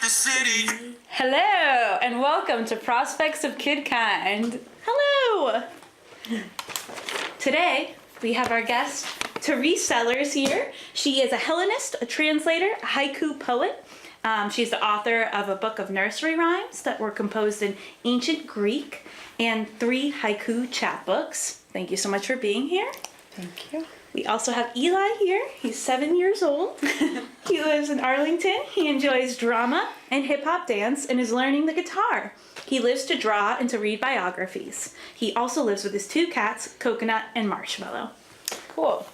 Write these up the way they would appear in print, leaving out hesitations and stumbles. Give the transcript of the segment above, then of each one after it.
the city. Hello, and welcome to Prospects of Kidkind. Hello! Today, we have our guest, Therese here. She is a Hellenist, a translator, a haiku poet. She's the author of a book of nursery rhymes that were composed in ancient Greek and 3 haiku chapbooks. Thank you so much for being here. Thank you. We also have Eli here. He's 7 years old. He lives in Arlington. He enjoys drama and hip-hop dance and is learning the guitar. He lives to draw and to read biographies. He also lives with his 2 cats, Coconut and Marshmallow. Cool.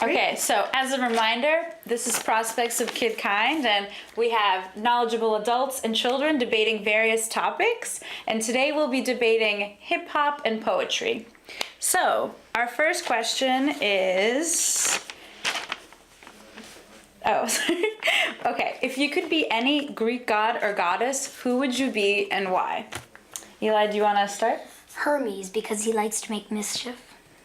Okay, so as a reminder, this is Prospects of Kidkind, and we have knowledgeable adults and children debating various topics, and today we'll be debating hip-hop and poetry. So, our first question is... Oh, sorry. Okay, if you could be any Greek god or goddess, who would you be and why? Eli, do you want to start? Hermes, because he likes to make mischief.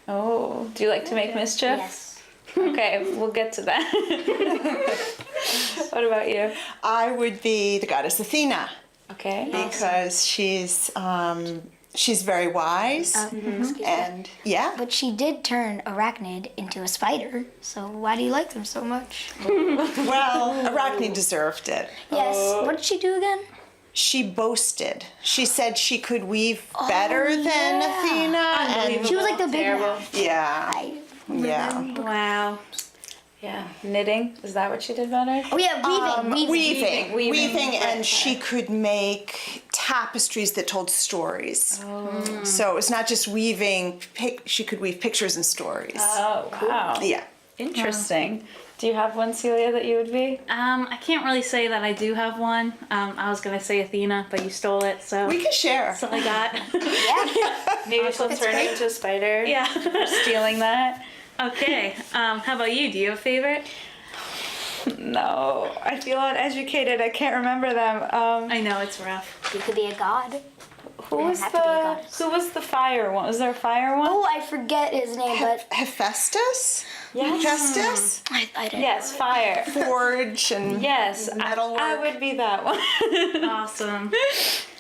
Oh, do you like to make mischief? Yes. Okay, we'll get to that. What about you? I would be the goddess Athena Okay. because she's very wise and yeah. But she did turn Arachnid into a spider, so why do you like them so much? Well, Arachne deserved it. Yes. What did she do again? She boasted. She said she could weave better than Athena, and She was like the big Terrible. one. yeah, I yeah. remember. Wow. Yeah. Knitting? Is that what she did better? Oh yeah, weaving. Weaving, and she could make tapestries that told stories. So it was not just weaving. She could weave pictures and stories. Oh, wow. Yeah. Interesting. Do you have one, Celia, that you would be? I can't really say that I do have one. I was gonna say Athena, but you stole it, so We can share. that's all I got. Maybe she'll turn into a spider. Yeah. For stealing that. Okay. How about you? Do you have a favorite? No. I feel uneducated. I can't remember them. I know it's rough. You could be a god. Who was have to be a goddess. Who was the fire one? Was there a fire one? Oh, I forget his name, but Hephaestus? Yes. Hephaestus? I don't Yes, fire. Forge and Yes, metalwork. I would be that one. Awesome.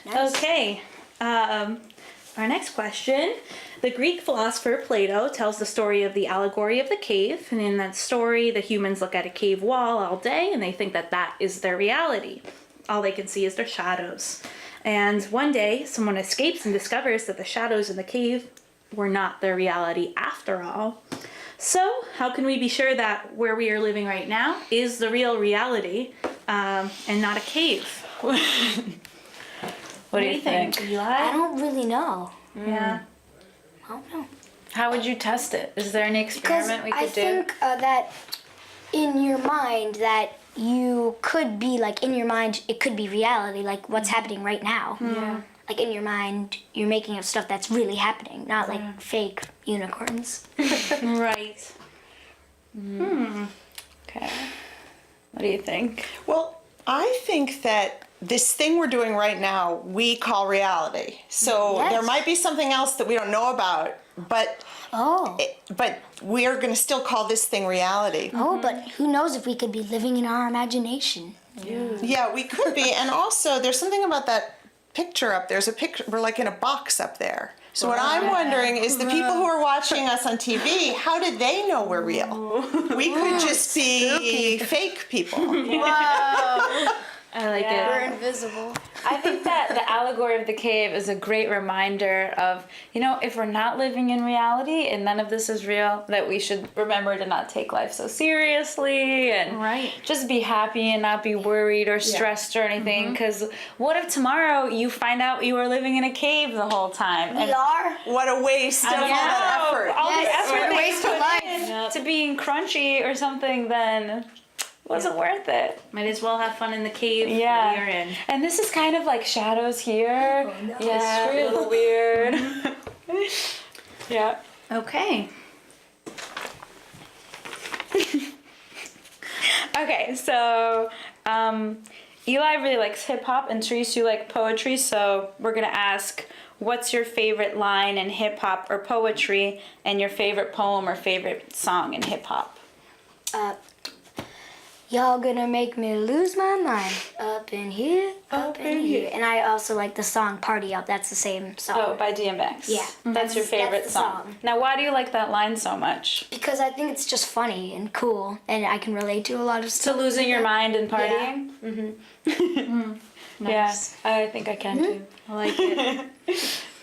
Nice. Okay. Our next question. The Greek philosopher Plato tells the story of the allegory of the cave, and in that story, the humans look at a cave wall all day and they think that that is their reality. All they can see is their shadows. And one day, someone escapes and discovers that the shadows in the cave were not their reality after all. So, how can we be sure that where we are living right now is the real reality and not a cave? What do you think? I Eli? don't really know. Yeah. I don't know. How would you test it? Is there any Because experiment we I could do? think that in your mind that you could be like in your mind it could be reality, like what's happening right now. Yeah. Like in your mind you're making up stuff that's really happening, not like fake unicorns. Right. Okay. What do you think? Well, I think that this thing we're doing right now, we call reality. So Yes. there might be something else that we don't know about, but Oh. we are going to still call this thing reality. Oh, but who knows if we could be living in our imagination. Yeah, we could be. And also, there's something about that picture up there. There's a picture, we're like in a box up there. So what I'm wondering is the people who are watching us on TV, how did they know we're real? We could just be fake people. I like Yeah. it. Invisible. I think that the allegory of the cave is a great reminder of, if we're not living in reality and none of this is real, that we should remember to not take life so seriously and Right. just be happy and not be worried or stressed or anything. Because what if tomorrow you find out you were living in a cave the whole time? We are. What a waste of all that effort. All Yes, the effort what a that waste you of put life. in to being crunchy or something, then wasn't worth it. Might as well have fun in the cave Yeah. that you're in. And this is kind of like shadows here. Yeah, a little weird. Yeah. Okay. Okay, so Eli really likes hip hop, and Therese, you like poetry. So we're gonna ask, what's your favorite line in hip hop or poetry, and your favorite poem or favorite song in hip hop? Y'all gonna make me lose my mind. Up in here, up in here. And I also like the song Party Up. That's the same song. Oh, by DMX. Yeah. That's your favorite the song. Now, why do you like that line so much? Because I think it's just funny and cool, and I can relate to a lot of To stuff. losing your mind and partying? Mm-hmm. Nice. Yeah, I think I can too. I like it.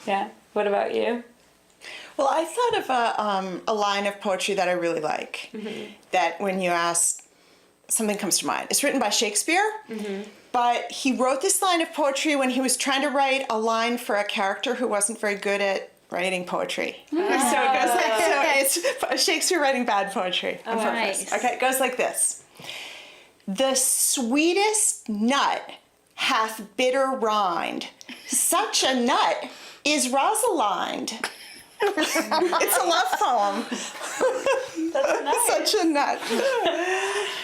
Yeah. What about you? Well, I thought of a line of poetry that I really like. That when you ask, something comes to mind. It's written by Shakespeare, but he wrote this line of poetry when he was trying to write a line for a character who wasn't very good at writing poetry. So it goes like, so it's Shakespeare writing bad poetry on purpose. nice. Okay, it goes like this. The sweetest nut hath bitter rind. Such a nut is Rosalind. It's a love poem. That's nice. Such a nut.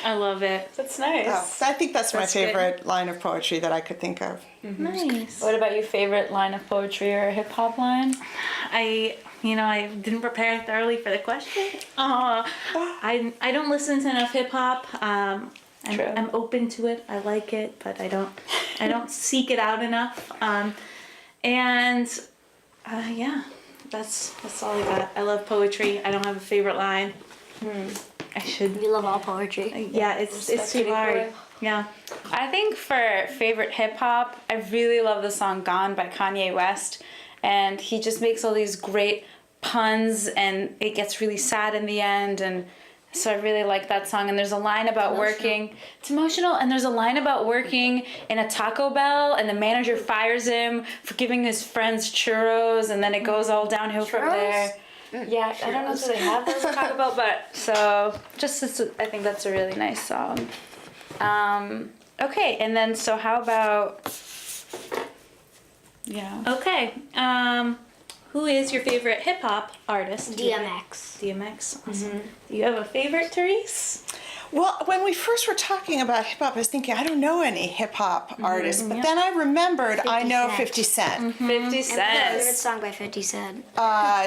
I love it. That's nice. Oh, I think that's my That's good. favorite line of poetry that I could think of. Nice. What about your favorite line of poetry or hip hop line? I didn't prepare thoroughly for the question. I don't listen to enough hip hop. True. I'm open to it. I like it, but I don't seek it out enough. Yeah, that's all I got. I love poetry. I don't have a favorite line. I should. We love all poetry. Yeah, it's Respect too it hard. equally. Yeah. I think for favorite hip hop, I really love the song Gone by Kanye West. And he just makes all these great puns and it gets really sad in the end. And so I really like that song. And there's a line about working. It's emotional. And there's a line about working in a Taco Bell and the manager fires him for giving his friends churros. And then it goes all downhill from there. Yeah, I don't know if they have those at Taco Bell, but so I think that's a really nice song. Okay, and then so how about Okay. Who is your favorite hip hop artist? DMX. DMX. Awesome. Do you have a favorite, Therese? Well, when we first were talking about hip hop, I was thinking, I don't know any hip hop artists. But then I remembered, I know 50 Cent. 50 And my favorite Cent? song by 50 Cent.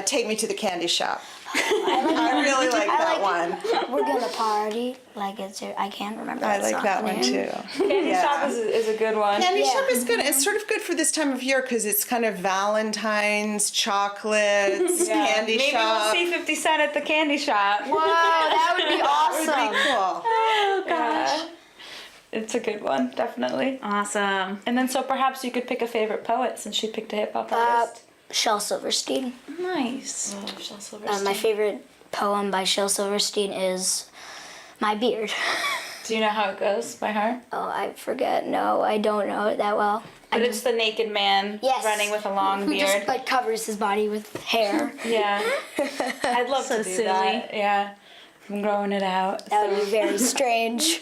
Take Me to the Candy Shop. I really like that one. We're gonna party like it's your, I can't remember I that like song that one name. too. Candy Shop is a good one. Candy Yeah. Shop is good. It's sort of good for this time of year because it's kind of Valentine's, chocolates, candy Maybe shop. we'll see 50 Cent at the candy shop. Wow, that would be That would awesome. be cool. Oh Yeah. It's a good one, definitely. Awesome. And then so perhaps you could pick a favorite poet since she picked a hip hop artist. Shel Silverstein. Nice. Shel Silverstein. My favorite poem by Shel Silverstein is My Beard. Do you know how it goes by heart? Oh, I forget. No, I don't know it that well. But it's the naked man Yes. running with a long Who beard. just like covers his body with hair. Yeah. I'd love So to do silly. that. Yeah. I'm growing it out. That would be very strange.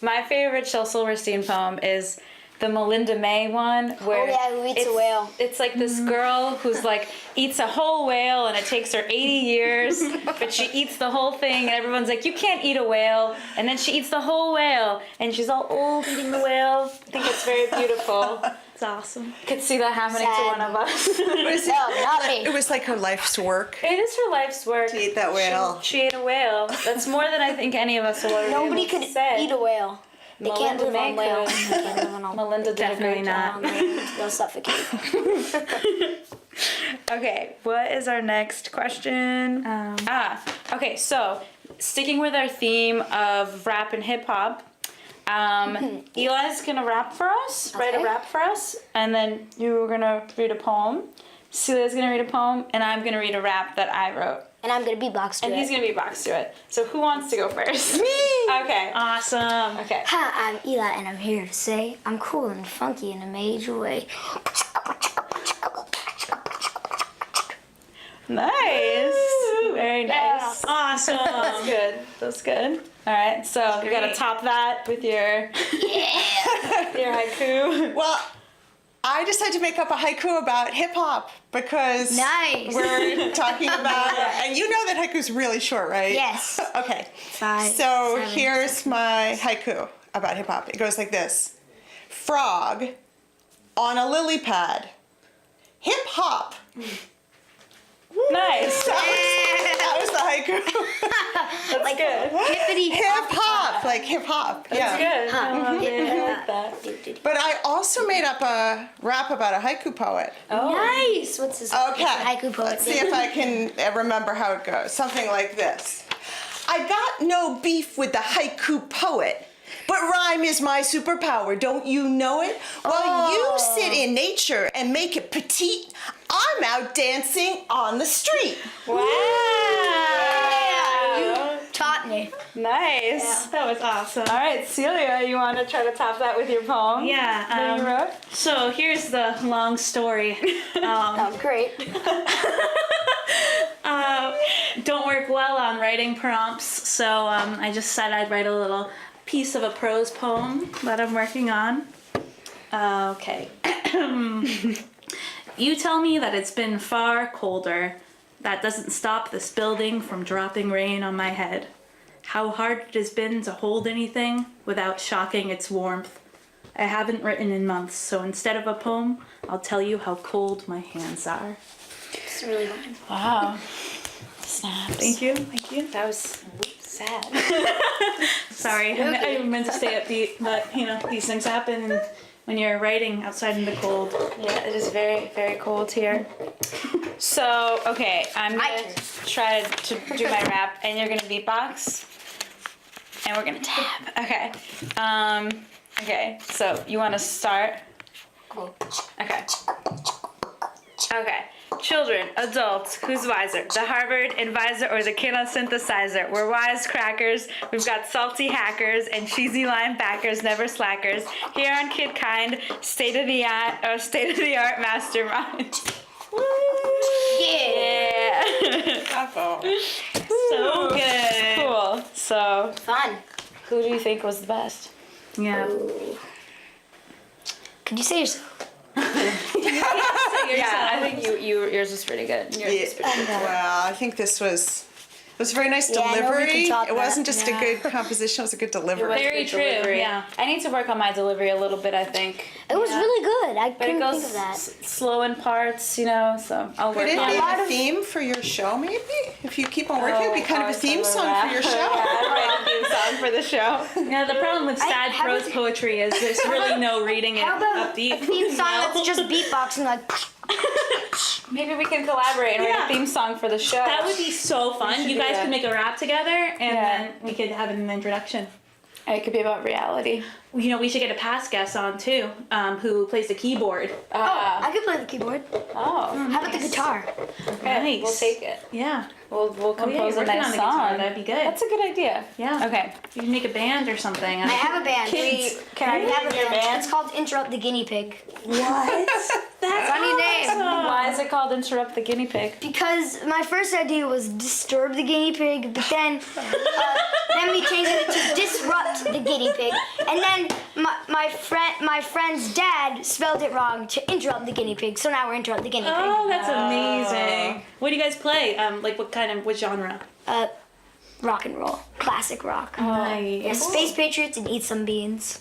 My favorite Shel Silverstein poem is the Melinda May one where Oh, yeah, Who Eats a it's- Whale. It's like this girl who's like eats a whole whale and it takes her 80 years, but she eats the whole thing and everyone's like, you can't eat a whale. And then she eats the whole whale and she's all old eating the whale. I think it's very beautiful. It's awesome. Could see that happening to Sad. one of us. No, not me. It was like her life's work. It is her life's work. To eat that whale. She ate a whale. That's more than I think any of us will ever Nobody be able could to say. eat a whale. They can't Melinda live May on whales. could. They can't live on all. Melinda did a Definitely great not. job. They'll suffocate. Okay, what is our next question? Okay, so sticking with our theme of rap and hip hop, Eli's gonna rap for us, write a Okay. rap for us, and then you're gonna read a poem. Celia's gonna read a poem, and I'm gonna read a rap that I wrote. And I'm gonna beatbox to And it. he's gonna beatbox to it. So who wants to go first? Me! Okay. Awesome. Okay. Hi, I'm Eli, and I'm here to say I'm cool and funky in a major way. Nice. Very nice. Awesome. That's good. That's good. All right. So you gotta great. top that with your your haiku. Well, I decided to make up a haiku about hip hop because Nice. we're talking about, and you know that haiku's really short, right? Yes. Okay. 5, So 7, here's my haiku about hip hop. It goes like this: Frog on a lily pad. Hip hop. Nice. That was the haiku. like good. hippity Hip hop, like hip hop. Yeah. Good. Huh. I love it. I like that. But I also made up a rap about a haiku poet. Oh. Nice. What's his Okay. haiku poet? Let's see if I can remember how it goes. Something like this. I got no beef with the haiku poet, but rhyme is my superpower. Don't you know it? While you sit in nature and make it petite, I'm out dancing on the street. Wow. You taught me. Nice. That was awesome. All right, Celia, you want to try to top that with your poem? Yeah. That you wrote? So here's the long story. Oh, great. Don't work well on writing prompts, so I just said I'd write a little piece of a prose poem that I'm working on. Okay. You tell me that it's been far colder. That doesn't stop this building from dropping rain on my head. How hard it has been to hold anything without shocking its warmth. I haven't written in months, so instead of a poem, I'll tell you how cold my hands are. It's really fun. Wow. Snaps. Thank you. Thank you. That was sad. Sorry, I meant to stay upbeat, but these things happen when you're writing outside in the cold. Yeah, it is very, very cold here. So, okay, I'm My gonna turn. try to do my rap, and you're gonna beatbox, and we're gonna tap. Okay. Okay. So you want to start? Cool. Okay. Okay. Children, adults, who's wiser? The Harvard advisor or the kiddo synthesizer? We're wisecrackers. We've got salty hackers and cheesy linebackers, never slackers. Here on Kidkind, state of the art mastermind. Yeah. Yeah. So good. Cool. So, Fun. who do you think was the best? Yeah. Could you say yourself? Yeah, I think yours was pretty good. Yours was pretty good. Well, I think this was very nice Yeah, nobody delivery. can top It wasn't that. just Yeah. a good composition, it was a good delivery. Very Good true, delivery. yeah. I need to work on my delivery a little bit, I think. It was really good. I But couldn't it goes think of that. slow in parts, so I'll Could work it on be it. lot a of- theme for your show, maybe? If you keep on working, it'd be kind of a theme song for your show. I'd write a theme song for the show. Yeah, the problem with sad how prose about- poetry is there's really no reading it How about upbeat. a theme song that's just beatboxing, like. Maybe we can collaborate and write Yeah. a theme song for the show. That would be so fun. should You do guys that. could make a rap together, and Yeah. then we could have an introduction. It could be about reality. We should get a past guest on too, who plays the keyboard. I could play the keyboard. Oh, How about the guitar? okay. Nice. We'll take it. Yeah. We'll Oh, yeah, compose you're a working nice on the guitar. song. That'd be good. That's a good idea. Yeah. Okay. You can make a band or something. I have a band. Kids. Can I We have a name your band. band? It's called Interrupt the Guinea Pig. What? That's Funny name. Why is it called Interrupt the Guinea Pig? Because my first idea was disturb the guinea pig, but then we changed it to disrupt the guinea pig, and then my friend's dad spelled it wrong to interrupt the guinee pig. So now we're interrupt the guinea pig. Oh, that's amazing. What do you guys play? Like what genre? Rock and roll, classic rock. Nice. Yeah, Space Patriots and Eat Some Beans.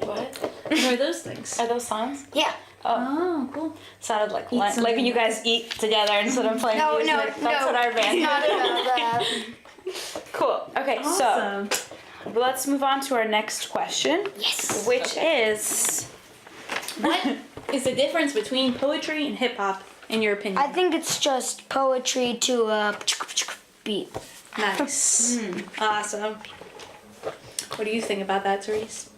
What? What are those things? Are those songs? Yeah. Oh, cool. Sounded like some like when you guys eat together instead of playing No, music. no, That's no. what our band Not did. about that. Cool. Okay, Awesome. so let's move on to our next question, Yes. which is What is the difference between poetry and hip hop, in your opinion? I think it's just poetry to a beat. Nice. Awesome. What do you think about that, Therese?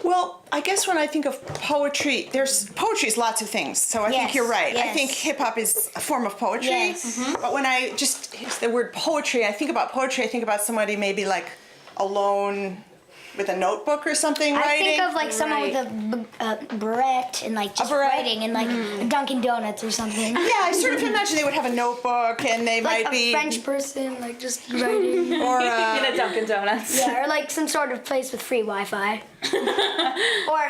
Well, I guess when I think of poetry, poetry is lots of things. So I think Yes, you're right. I yes. think hip hop is a form of poetry. Yes. But when I just use the word poetry, I think about somebody maybe like alone with a notebook or something I writing. think of like someone Right. with a barrette and like just barrette. writing and like a Dunkin' Donuts or something. Yeah, I sort of imagine they would have a notebook and they Like might a be French person, like just writing. or in a Dunkin' Donuts. Yeah, or like some sort of place with free Wi-Fi. Or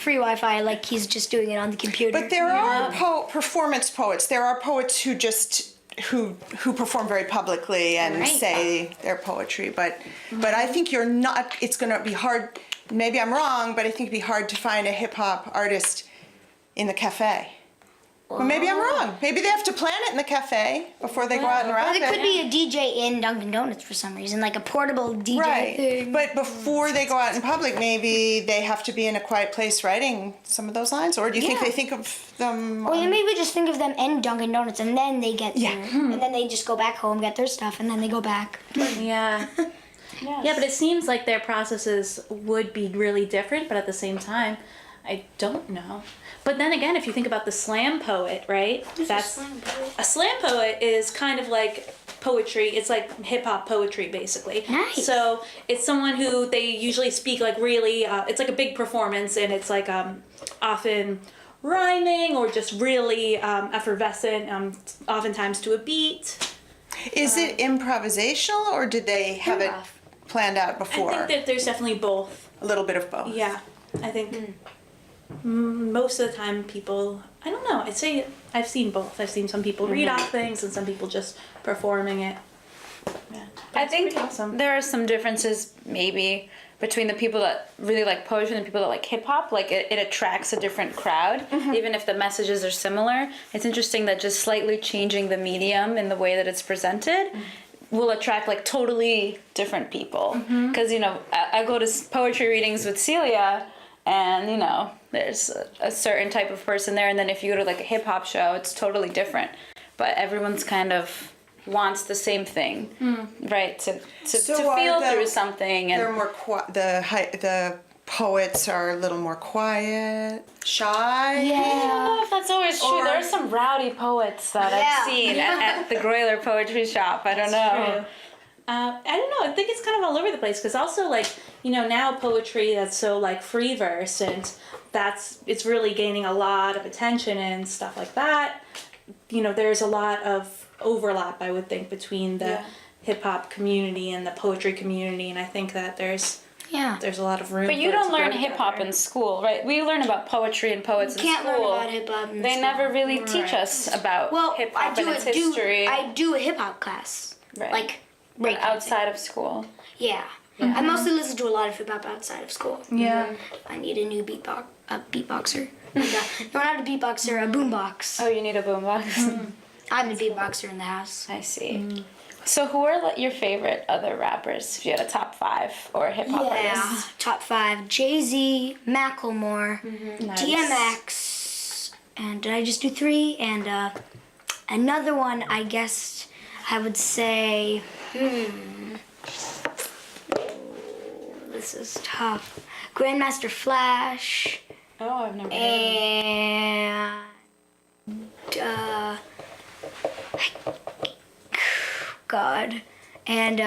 free Wi-Fi, like he's just doing it on the computer. But there are performance poets. There are poets who just who perform very publicly and Right. say their poetry. But I think you're not. It's going to be hard. Maybe I'm wrong, but I think it'd be hard to find a hip hop artist in the cafe. Well, maybe I'm wrong. Maybe they have to plan it in the cafe before they go out and Or rap there could it. be a DJ in Dunkin' Donuts for some reason, like a portable DJ Right. thing. But before they go out in public, maybe they have to be in a quiet place writing some of those lines? Or do you think Yeah. they think of them? Or maybe just think of them in Dunkin' Donuts and then they get Yeah. there. And then they just go back home, get their stuff, and then they go back. Yeah. Yeah, but it seems like their processes would be really different, but at the same time, I don't know. But then again, if you think about the slam poet, right? A slam poet is kind of like poetry. It's like hip hop poetry, basically. Nice. So it's someone who they usually speak like really. It's like a big performance, and it's like often rhyming or just really effervescent. Oftentimes to a beat. Is it improvisational or did they have it planned out before? I think that there's definitely both. A little bit of both. Yeah, I think most of the time people, I don't know, I'd say I've seen both. I've seen some people read off things and some people just performing it. Yeah, I think pretty awesome. there are some differences maybe between the people that really like poetry and the people that like hip hop. Like it attracts a different crowd, even if the messages are similar. It's interesting that just slightly changing the medium in the way that it's presented will attract like totally different people. Because I go to poetry readings with Celia, and there's a certain type of person there, and then if you go to like a hip hop show, it's totally different. But everyone's kind of wants the same thing, right? To feel through something, and They're more the poets are a little more quiet, shy. I don't know if that's always true. There are some rowdy poets that I've seen at the Groyler Poetry Shop. I don't know. True. I don't know. I think it's kind of all over the place because also like now poetry that's so like free verse and it's really gaining a lot of attention and stuff like that. There's a lot of overlap, I would think, between the hip hop community and the poetry community, and I think that there's a lot of room. But you for it don't to learn grow hip hop together. in school, right? We learn about poetry and poets in Can't learn school. about hip hop. They never really teach us about hip hop and its history. I do a hip hop class, Right. like break outside of school. Yeah. I mostly listen to a lot of hip hop outside of school. Yeah. I need a new beatboxer. No, not a beatboxer, a boombox. Oh, you need a boombox. I'm the beatboxer in the house. I see. So who are your favorite other rappers? If you had a top 5 or hip hop artists? Top 5: Jay-Z, Macklemore, Nice. DMX, and did I just do 3? And another one, I guess I would say. This is tough. Grandmaster Flash. Oh, I've never heard of And God, and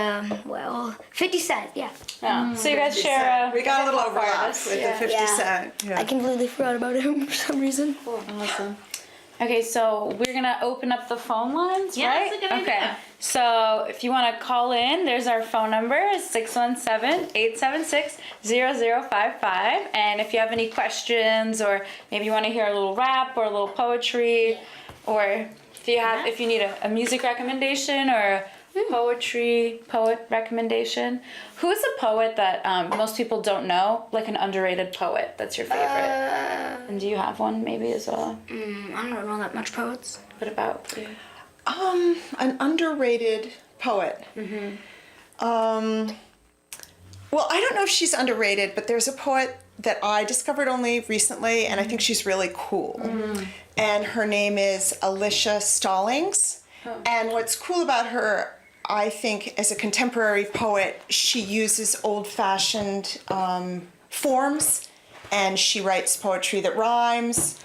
50 Cent, yeah. Oh, so you guys share a We got a little hip-hop overlap artist, with yeah. the 50 Cent. Yeah. I completely forgot about him for some reason. Awesome. Okay, so we're gonna open up the phone lines, Yeah, right? that's a good okay. idea. So if you want to call in, there's our phone number, 617-876-0055. And if you have any questions, or maybe you want to hear a little rap or a little poetry, or if you need a music recommendation or a poet recommendation, who's a poet that most people don't know, like an underrated poet that's your favorite? And do you have one maybe as well? I don't know that much poets. What about you? An underrated poet. Well, I don't know if she's underrated, but there's a poet that I discovered only recently, and I think she's really cool. And her name is Alicia Stallings. And what's cool about her, I think, as a contemporary poet, she uses old-fashioned forms, and she writes poetry that rhymes.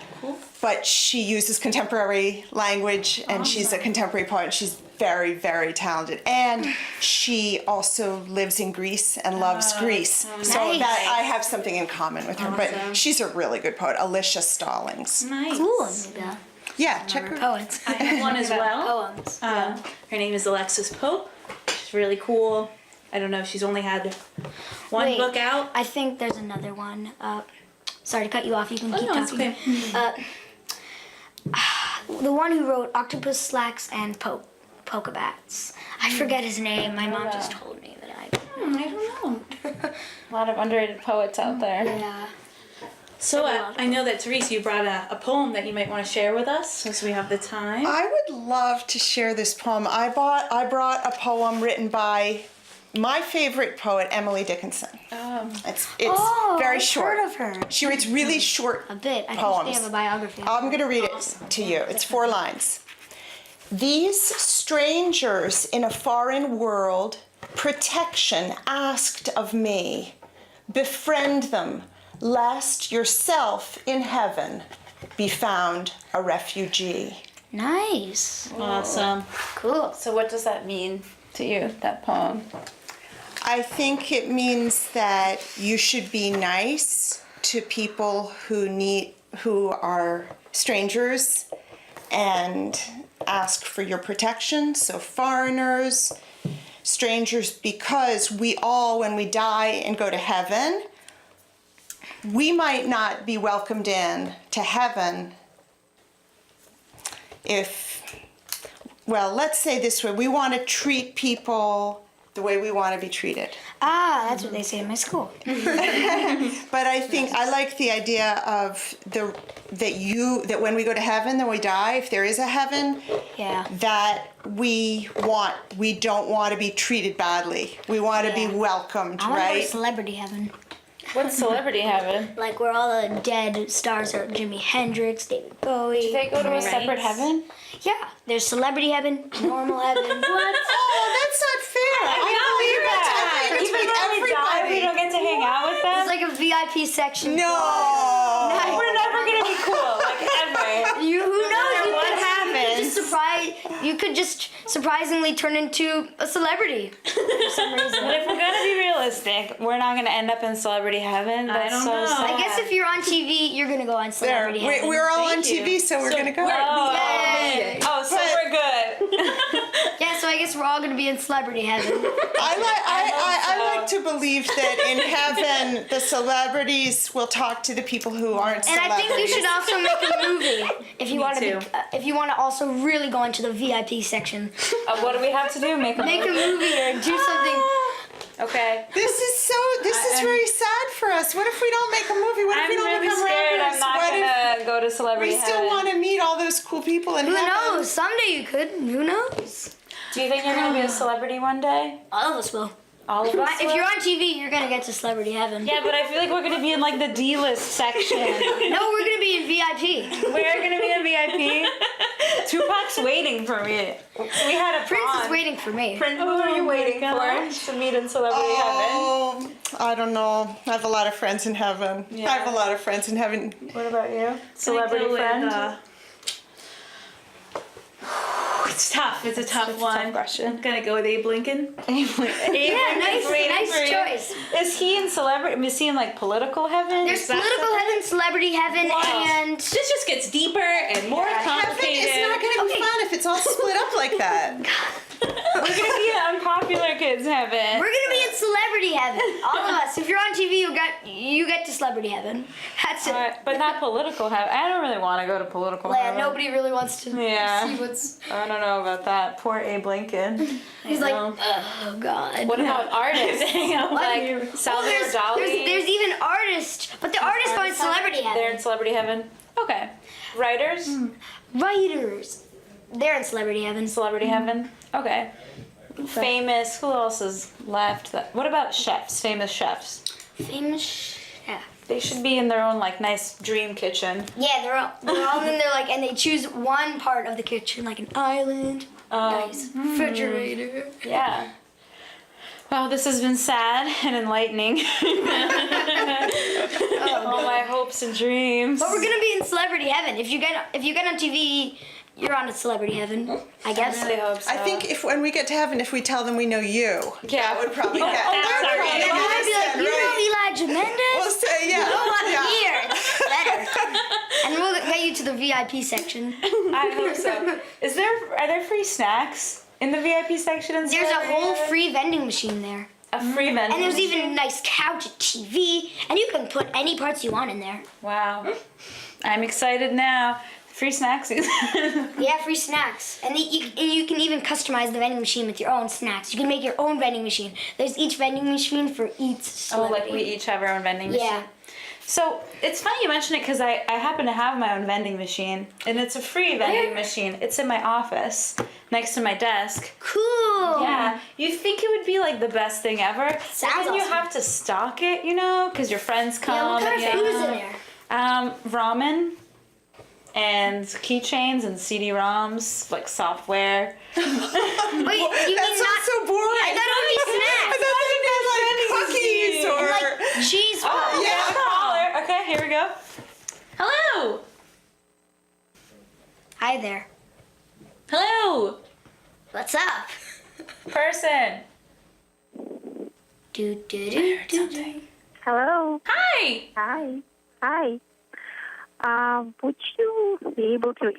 But she uses contemporary language, and she's a contemporary poet. She's very, very talented. And she also lives in Greece and loves Greece. So Nice. that I have something in common with her. But she's a really good poet, Alicia Stallings. Nice. Cool. Yeah. Yeah, check her. Poets. I have one as well. Poems. Her name is Alexis Pope. She's really cool. I don't know if she's only had one Wait. book out. I think there's another one. Sorry to cut you off. You can Oh, keep no, it's talking. okay. The one who wrote Octopus Slacks and Polka Bats. I forget his name. My mom just told me that I. I don't know. A lot of underrated poets out there. Yeah. So I know that Therese, you brought a poem that you might want to share with us since we have the time. I would love to share this poem. I brought a poem written by my favorite poet, Emily Dickinson. It's very I've short. heard of her. She writes really short A bit. I poems. think they have a biography. I'm going to read it to you. It's 4 lines. These strangers in a foreign world, protection asked of me. Befriend them, lest yourself in heaven be found a refugee. Nice. Awesome. Cool. So what does that mean to you, that poem? I think it means that you should be nice to people who are strangers and ask for your protection. So foreigners, strangers, because we all, when we die and go to heaven, we might not be welcomed in to heaven let's say this way, we want to treat people the way we want to be treated. That's what they say in my school. But I think I like the idea of that when we go to heaven, then we die, if there is a heaven, Yeah. that we don't want to be treated badly. We want to be welcomed, I want to go to right? celebrity heaven. What's celebrity heaven? Like where all the dead stars are Jimi Hendrix, David Bowie. Do they go to a separate heaven? Yeah. There's celebrity heaven, normal heaven. What? Oh, that's not fair. I believe Even though we die, we don't get to hang out with them? It's like a VIP section. No. We're never gonna be cool, like ever. Who knows? You could just surprisingly turn into a celebrity for some reason. But if we're gonna be realistic, we're not gonna end up in celebrity heaven. I That's don't so know. sad. I guess if you're on TV, you're gonna go on There, celebrity heaven. we're all on Thank TV, you. so we're gonna go. Yay. Oh, so But- we're good. Yeah, so I guess we're all gonna be in celebrity heaven. I like to believe that in heaven the celebrities will talk to the people who aren't And I celebrities. think we should also make a movie if you want too. to. If you want to also really go into the VIP section, What do we have to do? Make a make a movie or do something. Okay. This is very sad for us. What if we don't make a movie? What if I'm we don't really become scared rappers? I'm not What if gonna go to celebrity we still heaven. want to meet all those cool people in Who heaven? knows? Someday you could. Who knows? Do you think you're gonna be a celebrity one day? All of us will. All of us? If you're on TV, you're gonna get to celebrity heaven. Yeah, but I feel like we're gonna be in like the D-list section. No, we're gonna be in VIP. We're gonna be in VIP. Tupac's waiting for me. We had a Prince prom. is waiting for me. Prince, who are you waiting for to meet in celebrity heaven? Oh, I don't know. I have a lot of friends in heaven. Yeah. I have a lot of friends in heaven. What about you? Celebrity Celebrity friend? It's tough. It's a tough It's a one. tough question. I'm gonna go with Abe Lincoln. Yeah, nice choice. Is he in celebrity? Is he in like political heaven? There's Is that political separate? heaven, celebrity heaven, and This just gets deeper and more Heaven complicated. is not going to be fun if it's all split up like that. We're gonna be in unpopular kids heaven. we're gonna be in celebrity heaven. All of us. If you're on TV, you get to celebrity heaven. That's it. But not political heaven. I don't really want to go to political Yeah, heaven. nobody really wants to Yeah. see what's. I don't know about that. Poor Abe Lincoln. He's like, know. oh god. What about artists? Like Salvador there's, Dali? there's even artists, but the artists go in celebrity They're heaven. in celebrity heaven. Okay. Writers? Writers, they're in celebrity heaven. Celebrity heaven. Okay. Famous. Who else is left? What about chefs? Famous chefs. Famous chef. They should be in their own like nice dream kitchen. Yeah, they're all in there like, and they choose one part of the kitchen, like an island, nice refrigerator. Yeah. Wow, this has been sad and enlightening. All my hopes and dreams. But we're gonna be in celebrity heaven. If you get on TV, you're on a celebrity heaven, I guess. I really hope so. I think if when we get to heaven, if we tell them we know you, yeah, that would probably Yeah, get. that's that would our probably game. get I'd be us like, then, you know right? Elijah Mendes? We'll say yeah. Go on yeah. here. It's better. And we'll get you to the VIP section. I hope so. Are there free snacks in the VIP section? In There's a Celebrity whole Heaven? free vending machine there. A free vending. And there's machine? even a nice couch, a TV, and you can put any parts you want in there. Wow. I'm excited now. Free snacks. Yeah, free snacks. And you can even customize the vending machine with your own snacks. You can make your own vending machine. There's each vending machine for each Oh, celebrity. like we each have our own vending machine. Yeah. So it's funny you mention it because I happen to have my own vending machine, and it's a free vending machine. It's in my office next to my desk. Cool. Yeah, you think it would be like the best thing ever, but Sounds then you awesome. have to stock it, you know, because your friends come. Yeah, what kind of and food is in there? Ramen and keychains and CD-ROMs, like software. Wait, you mean That not? sounds so boring. I thought it would be I snacks. thought they meant like cookies or. Like cheese puffs. Yeah. Caller. Okay, here we go. Hello. Hi there. Hello. What's up? Person. Do do do do do. Hello. Hi. Hi. Hi. Would you be able to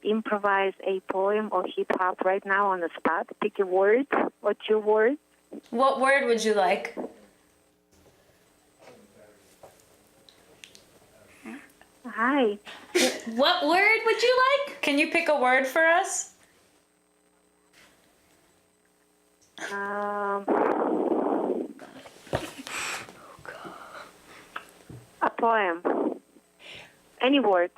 improvise a poem or hip hop right now on the spot? Pick a word. What's your word? What word would you like? Hi. What word would you like? Can you pick a word for us? A poem. Any word.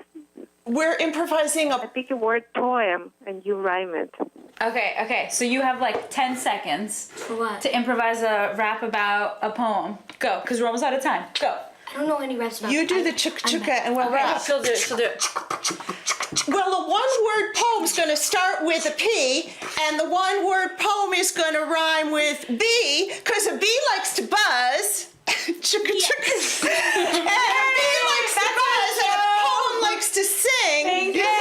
We're improvising a. Pick a word poem and you rhyme it. Okay. So you have like 10 seconds For what? to improvise a rap about a poem. Go, because we're almost out of time. Go. I don't know any raps about. You do the chukka chukka and we'll rap. She'll do it. She'll do it. Well, the one-word poem's going to start with a P, and the one-word poem is going to rhyme with B, because a bee likes to buzz. Chukka chukka. And a bee likes to buzz, and a poem likes to sing. Thank you Yeah.